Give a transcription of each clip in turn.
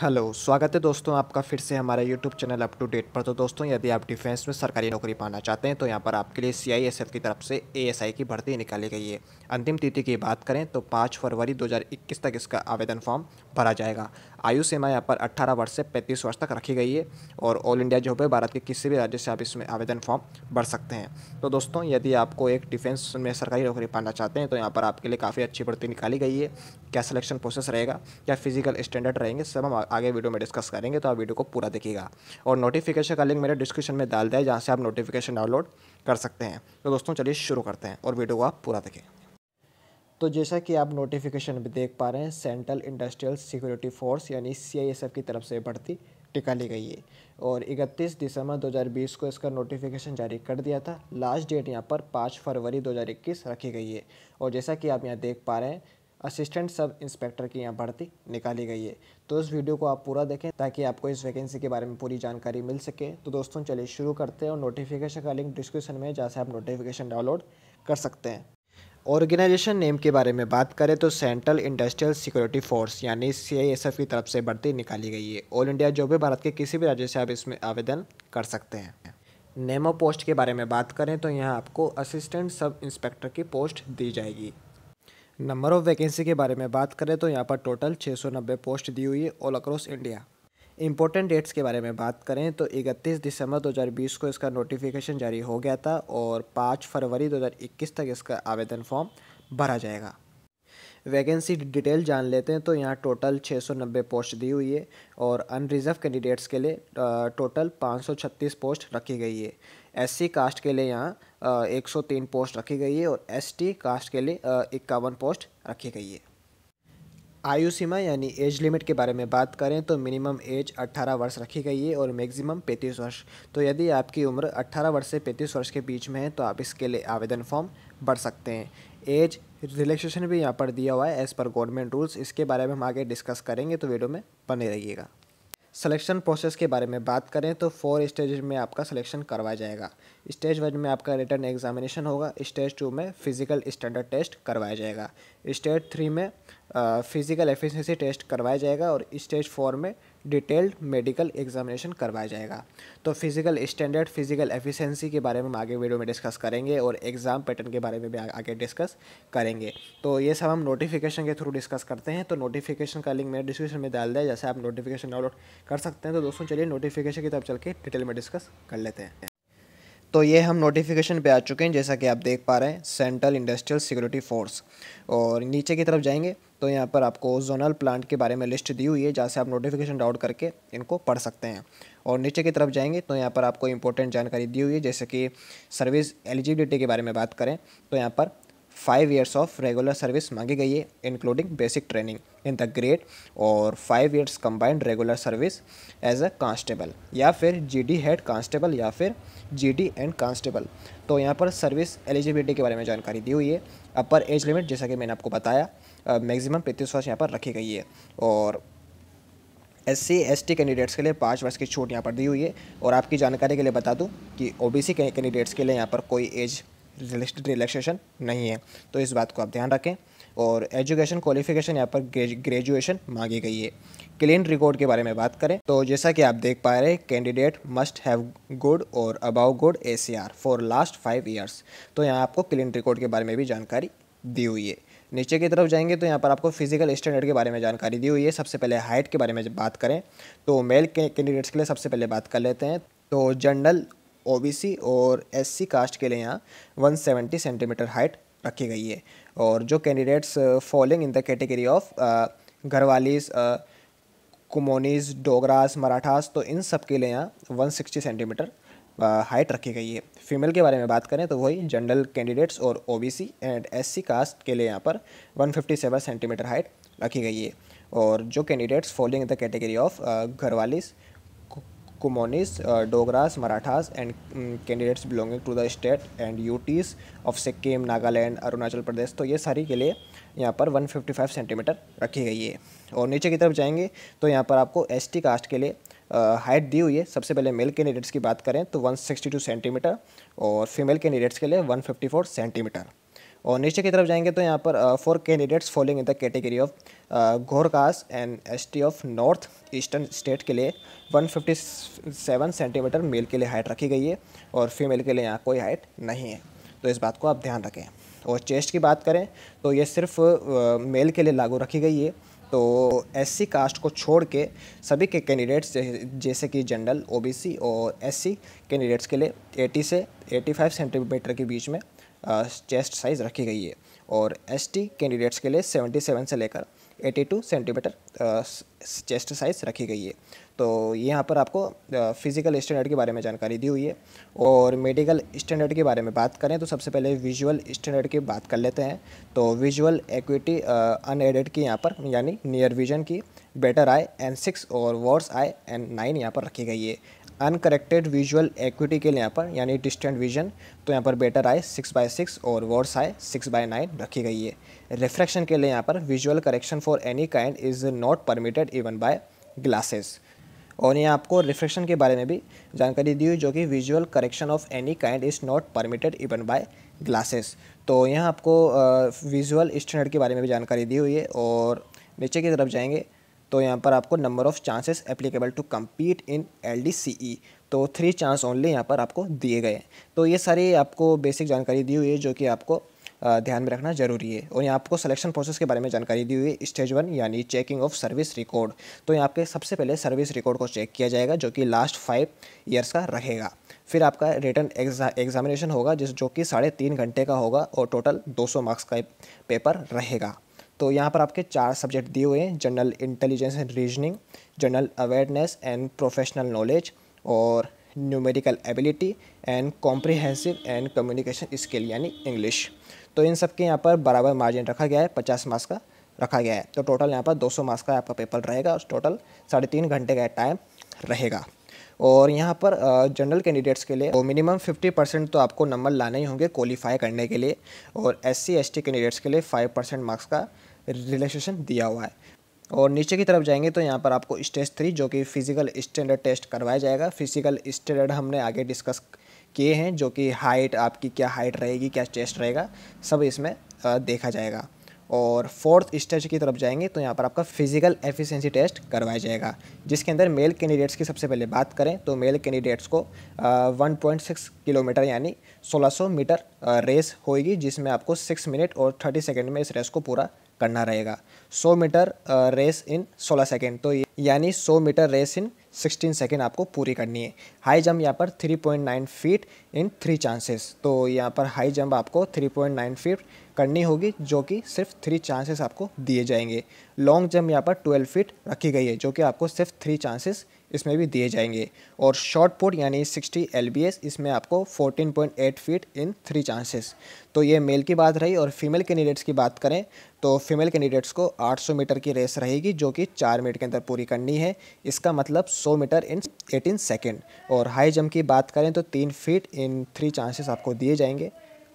Hello, स्वागत है दोस्तों आपका फिर से हमारे YouTube channel up to date पर। तो दोस्तों, यदि आप डिफेंस में सरकारी नौकरी पाना चाहते हैं तो यहाँ पर आपके लिए सीआईएसएफ की तरफ से एएसआई की भर्ती निकाली गई है। अंतिम तिथि की बात करें तो 5 फरवरी 2021 तक इसका आवेदन फॉर्म भरा जाएगा। आयु सीमा यहाँ पर 18 वर्ष से 35 वर्ष तक रखी गई है और ऑल इंडिया जॉब है, भारत के किसी भी राज्य से आप इसमें आवेदन फॉर्म भर सकते हैं। तो दोस्तों, यदि आपको एक डिफेंस में सरकारी नौकरी पाना चाहते हैं तो यहाँ पर आपके लिए काफ़ी अच्छी भर्ती निकाली गई है। क्या सिलेक्शन प्रोसेस रहेगा, क्या फिजिकल स्टैंडर्ड रहेंगे, सब हम आगे वीडियो में डिस्कस करेंगे, तो आप वीडियो को पूरा देखिएगा। और नोटिफिकेशन का लिंक मेरे डिस्क्रिप्शन में डाल दिया है, जहाँ से आप नोटिफिकेशन डाउनलोड कर सकते हैं। तो दोस्तों, चलिए शुरू करते हैं और वीडियो को आप पूरा देखें। तो जैसा कि आप नोटिफिकेशन में देख पा रहे हैं, सेंट्रल इंडस्ट्रियल सिक्योरिटी फोर्स यानी सीआईएसएफ की तरफ से भर्ती निकाली गई है और 31 दिसंबर 2020 को इसका नोटिफिकेशन जारी कर दिया था। लास्ट डेट यहाँ पर 5 फरवरी 2021 रखी गई है। और जैसा कि आप यहाँ देख पा रहे हैं, असिस्टेंट सब इंस्पेक्टर की यहाँ भर्ती निकाली गई है। तो इस वीडियो को आप पूरा देखें ताकि आपको इस वैकेंसी के बारे में पूरी जानकारी मिल सके। तो दोस्तों, चलिए शुरू करते हैं और नोटिफिकेशन का लिंक डिस्क्रिप्शन में है, जहाँ से आप नोटिफिकेशन डाउनलोड कर सकते हैं। ऑर्गेनाइजेशन नेम के बारे में बात करें तो सेंट्रल इंडस्ट्रियल सिक्योरिटी फोर्स यानी सीआईएसएफ की तरफ से भर्ती निकाली गई है। ऑल इंडिया जॉब है, भारत के किसी भी राज्य से आप इसमें आवेदन कर सकते हैं। नेम ऑफ पोस्ट के बारे में बात करें तो यहाँ आपको असिस्टेंट सब इंस्पेक्टर की पोस्ट दी जाएगी। नंबर ऑफ वैकेंसी के बारे में बात करें तो यहाँ पर टोटल 690 पोस्ट दी हुई है all across India. Important dates के बारे में बात करें तो 31 दिसंबर 2020 को इसका नोटिफिकेशन जारी हो गया था और 5 फरवरी 2021 तक इसका आवेदन फॉर्म भरा जाएगा। वैकेंसी डिटेल जान लेते हैं तो यहाँ टोटल 690 पोस्ट दी हुई है और अनरिजर्व कैंडिडेट्स के लिए टोटल 536 पोस्ट रखी गई है। एससी कास्ट के लिए यहाँ 103 पोस्ट रखी गई है और एसटी कास्ट के लिए 51 पोस्ट रखी गई है। आयु सीमा यानी एज लिमिट के बारे में बात करें तो मिनिमम एज 18 वर्ष रखी गई है और मैक्सिमम 35 वर्ष। तो यदि आपकी उम्र 18 वर्ष से 35 वर्ष के बीच में है तो आप इसके लिए आवेदन फॉर्म भर सकते हैं। एज रिलैक्सेशन भी यहाँ पर दिया हुआ है एज़ पर गवर्नमेंट रूल्स। इसके बारे में हम आगे डिस्कस करेंगे, तो वीडियो में बने रहिएगा। सिलेक्शन प्रोसेस के बारे में बात करें तो 4 स्टेज में आपका सिलेक्शन करवाया जाएगा। स्टेज 1 में आपका रिटन एग्जामिनेशन होगा, स्टेज 2 में फिजिकल स्टैंडर्ड टेस्ट करवाया जाएगा, स्टेज 3 में फिजिकल एफिशिएंसी टेस्ट करवाया जाएगा और स्टेज 4 में डिटेल्ड मेडिकल एग्जामिनेशन करवाया जाएगा। तो फिजिकल स्टैंडर्ड, फिजिकल एफिशिएंसी के बारे में हम आगे वीडियो में डिस्कस करेंगे और एग्ज़ाम पैटर्न के बारे में भी आगे डिस्कस करेंगे। तो ये सब हम नोटिफिकेशन के थ्रू डिस्कस करते हैं। तो नोटिफिकेशन का लिंक मेरे डिस्क्रिप्शन में डाल दिया, जैसे आप नोटिफिकेशन डाउनलोड कर सकते हैं। तो दोस्तों, चलिए नोटिफिकेशन की तरफ चल के डिटेल में डिस्कस कर लेते हैं। तो ये हम नोटिफिकेशन पे आ चुके हैं, जैसा कि आप देख पा रहे हैं, सेंट्रल इंडस्ट्रियल सिक्योरिटी फोर्स। और नीचे की तरफ जाएंगे तो यहाँ पर आपको जोनल प्लांट के बारे में लिस्ट दी हुई है, जहाँ से आप नोटिफिकेशन डाउनलोड करके इनको पढ़ सकते हैं। और नीचे की तरफ जाएंगे तो यहाँ पर आपको इंपॉर्टेंट जानकारी दी हुई है, जैसे कि सर्विस एलिजिबिलिटी के बारे में बात करें तो यहाँ पर 5 ईयर्स ऑफ रेगुलर सर्विस मांगी गई है including basic training in the grade और 5 years combined regular service as a constable या फिर जीडी हेड कांस्टेबल या फिर जीडी एंड कांस्टेबल। तो यहाँ पर सर्विस एलिजिबिलिटी के बारे में जानकारी दी हुई है। अपर एज लिमिट, जैसा कि मैंने आपको बताया, मैक्सिमम 35 वर्ष यहाँ पर रखी गई है और एससी एसटी कैंडिडेट्स के लिए 5 वर्ष की छूट यहाँ पर दी हुई है। और आपकी जानकारी के लिए बता दूँ कि ओबीसी कैंडिडेट्स के लिए यहाँ पर कोई एज रिलैक्सेशन नहीं है, तो इस बात को आप ध्यान रखें। और एजुकेशन क्वालिफिकेशन यहाँ पर ग्रेजुएशन मांगी गई है। क्लीन रिकॉर्ड के बारे में बात करें तो जैसा कि आप देख पा रहे हैं, कैंडिडेट मस्ट हैव गुड और above good ACR for last 5 years. तो यहाँ आपको क्लीन रिकॉर्ड के बारे में भी जानकारी दी हुई है। नीचे की तरफ जाएंगे तो यहाँ पर आपको फिजिकल स्टैंडर्ड के बारे में जानकारी दी हुई है। सबसे पहले हाइट के बारे में जब बात करें तो मेल कैंडिडेट्स के लिए सबसे पहले बात कर लेते हैं। तो जनरल, ओबीसी और एससी कास्ट के लिए यहाँ 170 सेंटीमीटर हाइट रखी गई है। और जो candidates following in the category of Garhwalis, Kumaonis, Dogras, Marathas, तो इन सब के लिए यहाँ 160 सेंटीमीटर हाइट रखी गई है। फीमेल के बारे में बात करें तो वही जनरल कैंडिडेट्स और ओबीसी एंड एससी कास्ट के लिए यहाँ पर 157 सेंटीमीटर हाइट रखी गई है। और जो candidates following in the category of Garhwalis, Kumaonis, Dogras, Marathas and candidates belonging to the state and UTs of Sikkim, Nagaland, Arunachal Pradesh, तो ये सारी के लिए यहाँ पर 155 सेंटीमीटर रखी गई है। और नीचे की तरफ जाएंगे तो यहाँ पर आपको एसटी कास्ट के लिए हाइट दी हुई है। सबसे पहले मेल कैंडिडेट्स की बात करें तो 162 सेंटीमीटर और फीमेल कैंडिडेट्स के लिए 154 सेंटीमीटर। और नीचे की तरफ जाएंगे तो यहाँ पर for candidates following in the category of Gorkhas and ST of north eastern state के लिए 157 सेंटीमीटर मेल के लिए हाइट रखी गई है और फीमेल के लिए यहाँ कोई हाइट नहीं है, तो इस बात को आप ध्यान रखें। और चेस्ट की बात करें तो ये सिर्फ मेल के लिए लागू रखी गई है। तो एससी कास्ट को छोड़ के सभी के कैंडिडेट्स जैसे कि जनरल, ओबीसी और एससी कैंडिडेट्स के लिए 80 से 85 सेंटीमीटर के बीच में चेस्ट साइज़ रखी गई है और एसटी कैंडिडेट्स के लिए 77 से लेकर 82 सेंटीमीटर चेस्ट साइज़ रखी गई है। तो यहाँ पर आपको फिज़िकल स्टैंडर्ड के बारे में जानकारी दी हुई है। और मेडिकल स्टैंडर्ड के बारे में बात करें तो सबसे पहले विजुअल स्टैंडर्ड की बात कर लेते हैं। तो विजुअल एक्विटी अनएडेड की यहाँ पर यानी नियर विजन की बेटर आई N6 और वर्स आई N9 यहाँ पर रखी गई है। अनकरेक्टेड विजुअल एक्विटी के लिए यहाँ पर यानी डिस्टेंट विजन तो यहाँ पर बेटर आई 6/6 और वर्स आई 6/9 रखी गई है। रिफ्रैक्शन के लिए यहाँ पर visual correction for any kind is not permitted even bye glasses. और यहाँ आपको रिफ्रैक्शन के बारे में भी जानकारी दी हुई जो कि visual correction of any kind is not permitted even bye glasses. तो यहाँ आपको विजुअल स्टैंडर्ड के बारे में भी जानकारी दी हुई है। और नीचे की तरफ जाएंगे तो यहाँ पर आपको number of chances applicable to compete in LDCE तो 3 चांस ओनली यहाँ पर आपको दिए गए हैं। तो ये सारी आपको बेसिक जानकारी दी हुई है जो कि आपको ध्यान में रखना जरूरी है। और यहाँ आपको सिलेक्शन प्रोसेस के बारे में जानकारी दी हुई है। स्टेज 1 यानी चेकिंग ऑफ सर्विस रिकॉर्ड, तो यहाँ पे सबसे पहले सर्विस रिकॉर्ड को चेक किया जाएगा जो कि लास्ट 5 ईयर्स का रहेगा। फिर आपका रिटन एग्जामिनेशन होगा जो कि 3.5 घंटे का होगा और टोटल 200 मार्क्स का पेपर रहेगा। तो यहाँ पर आपके 4 सब्जेक्ट दिए हुए हैं, general intelligence and reasoning, general awareness and professional knowledge और numerical ability and comprehensive and communication skill यानी इंग्लिश। तो इन सब के यहाँ पर बराबर मार्जिन रखा गया है, 50 मार्क्स का रखा गया है। तो टोटल यहाँ पर 200 मार्क्स का आपका पेपर रहेगा और टोटल 3.5 घंटे का टाइम रहेगा। और यहाँ पर जनरल कैंडिडेट्स के लिए मिनिमम 50% तो आपको नंबर लाने ही होंगे क्वालिफाई करने के लिए। और SC ST कैंडिडेट्स के लिए 5% मार्क्स का रिलैक्सेशन दिया हुआ है। और नीचे की तरफ जाएंगे तो यहाँ पर आपको स्टेज 3 जो कि फिजिकल स्टैंडर्ड टेस्ट करवाया जाएगा। फिजिकल स्टैंडर्ड हमने आगे डिस्कस किए हैं जो कि हाइट आपकी क्या हाइट रहेगी, क्या चेस्ट रहेगा, सब इसमें देखा जाएगा। और 4th स्टेज की तरफ जाएंगे तो यहाँ पर आपका फिजिकल एफिशिएंसी टेस्ट करवाया जाएगा जिसके अंदर मेल कैंडिडेट्स की सबसे पहले बात करें तो मेल कैंडिडेट्स को 1.6 किलोमीटर यानी 1600 मीटर रेस होएगी जिसमें आपको 6 मिनट और 30 सेकेंड में इस रेस को पूरा करना रहेगा। 100 मीटर रेस इन 16 सेकेंड तो यानी 100 मीटर रेस इन 16 सेकेंड आपको पूरी करनी है। हाई जंप यहाँ पर 3.9 फीट इन 3 चांसेस, तो यहाँ पर हाई जंप आपको 3.9 फीट करनी होगी जो कि सिर्फ 3 चांसेस आपको दिए जाएंगे। लॉन्ग जंप यहाँ पर 12 फीट रखी गई है जो कि आपको सिर्फ 3 चांसेस इसमें भी दिए जाएंगे। और शॉर्ट पुट यानी 60 LBS इसमें आपको 14.8 फीट इन 3 चांसेस। तो ये मेल की बात रही। और फीमेल कैंडिडेट्स की बात करें तो फीमेल कैंडिडेट्स को 800 मीटर की रेस रहेगी जो कि 4 मिनट के अंदर पूरी करनी है। इसका मतलब 100 मीटर इन 18 सेकेंड। और हाई जंप की बात करें तो 3 फीट इन 3 चांसेस आपको दिए जाएंगे।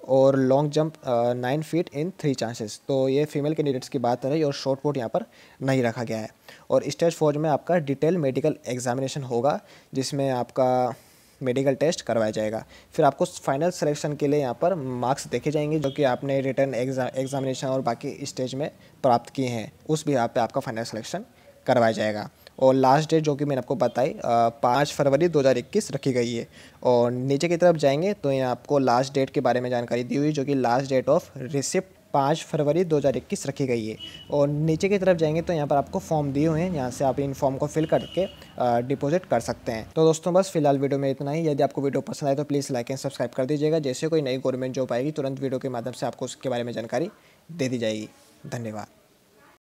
और long jump 9 feet in 3 chances. तो ये फीमेल कैंडिडेट्स की बात रही। और शॉर्ट पुट यहाँ पर नहीं रखा गया है। और स्टेज 4 में आपका डिटेल मेडिकल एग्जामिनेशन होगा जिसमें आपका मेडिकल टेस्ट करवाया जाएगा। फिर आपको फाइनल सिलेक्शन के लिए यहाँ पर मार्क्स देखे जाएंगे जो कि आपने रिटन एग्जामिनेशन और बाकी स्टेज में प्राप्त किए हैं, उस भी पे आपका फाइनल सिलेक्शन करवाया जाएगा। और लास्ट डेट जो कि मैंने आपको बताई 5 फरवरी 2021 रखी गई है। और नीचे की तरफ जाएंगे तो यहाँ आपको लास्ट डेट के बारे में जानकारी दी हुई जो कि लास्ट डेट ऑफ रिसिप्ट 5 फरवरी 2021 रखी गई है। और नीचे की तरफ जाएंगे तो यहाँ पर आपको फॉर्म दिए हुए हैं, यहाँ से आप इन फॉर्म को फिल करके डिपॉजिट कर सकते हैं। तो दोस्तों बस फिलहाल वीडियो में इतना ही। यदि आपको वीडियो पसंद आए तो प्लीज़ लाइक एंड सब्सक्राइब कर दीजिएगा। जैसे कोई नई गवर्नमेंट जॉब आएगी तुरंत वीडियो के माध्यम से आपको उसके बारे में जानकारी दे दी जाएगी। धन्यवाद।